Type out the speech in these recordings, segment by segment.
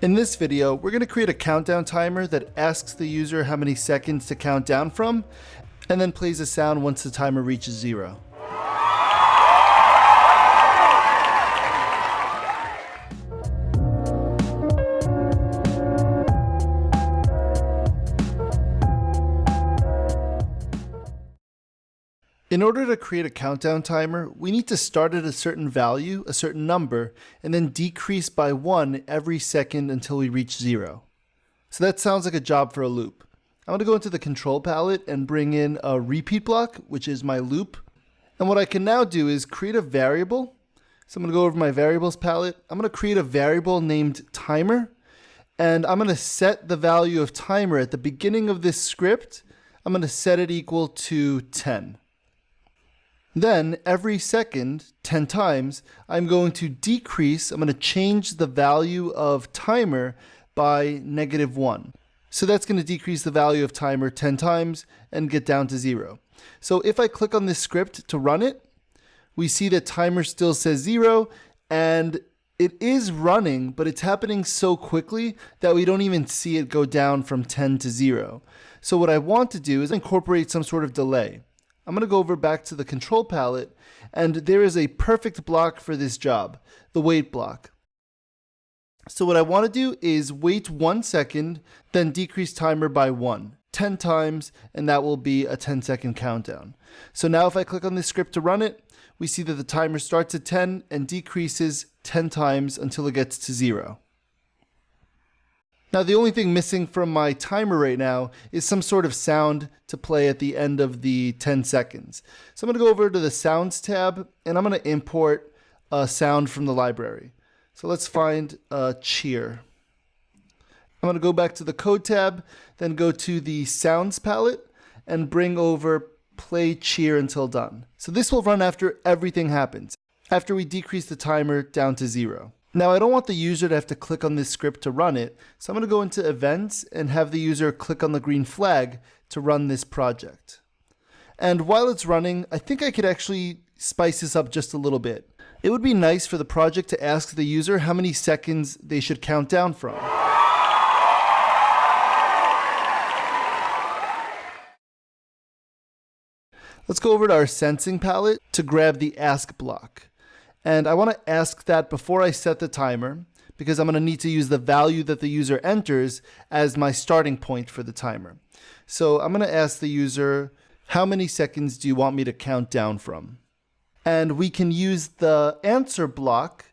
In this video, we're going to create a countdown timer that asks the user how many seconds to count down from, and then plays a sound once the timer reaches 0. In order to create a countdown timer, we need to start at a certain value, a certain number, and then decrease by 1 every second until we reach 0. So that sounds like a job for a loop. I'm going to go into the control palette and bring in a repeat block, which is my loop. And what I can now do is create a variable. So I'm going to go over my variables palette. I'm going to create a variable named timer, and I'm going to set the value of timer at the beginning of this script. I'm going to set it equal to 10. Then every second, 10 times, I'm going to change the value of timer by -1. So that's going to decrease the value of timer 10 times and get down to 0. So if I click on this script to run it, we see that timer still says 0, and it is running, but it's happening so quickly that we don't even see it go down from 10 to 0. So what I want to do is incorporate some sort of delay. I'm going to go over back to the control palette, and there is a perfect block for this job, the wait block. So what I want to do is wait 1 second, then decrease timer by 1, 10 times, and that will be a 10-second countdown. So now if I click on this script to run it, we see that the timer starts at 10 and decreases 10 times until it gets to 0. Now the only thing missing from my timer right now is some sort of sound to play at the end of the 10 seconds. So I'm going to go over to the Sounds tab, and I'm going to import a sound from the library. So let's find cheer. I'm going to go back to the Code tab, then go to the Sounds palette, and bring over Play Cheer until done. So this will run after everything happens, after we decrease the timer down to 0. Now I don't want the user to have to click on this script to run it, so I'm going to go into Events and have the user click on the green flag to run this project. And while it's running, I think I could actually spice this up just a little bit. It would be nice for the project to ask the user how many seconds they should count down from. Let's go over to our Sensing palette to grab the Ask block. And I want to ask that before I set the timer, because I'm going to need to use the value that the user enters as my starting point for the timer. So I'm going to ask the user, how many seconds do you want me to count down from? And we can use the answer block.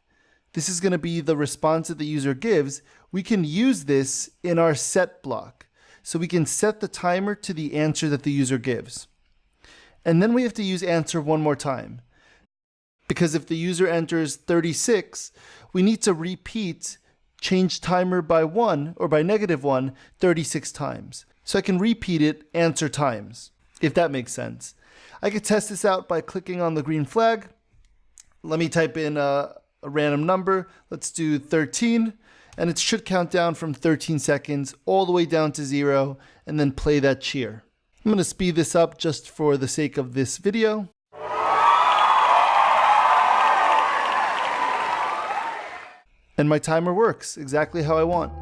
This is going to be the response that the user gives. We can use this in our set block. So we can set the timer to the answer that the user gives. And then we have to use answer one more time. Because if the user enters 36, we need to repeat change timer by 1 or by -1 36 times. So I can repeat it answer times, if that makes sense. I could test this out by clicking on the green flag. Let me type in a random number. Let's do 13, and it should count down from 13 seconds all the way down to 0, and then play that cheer. I'm going to speed this up just for the sake of this video. And my timer works exactly how I want.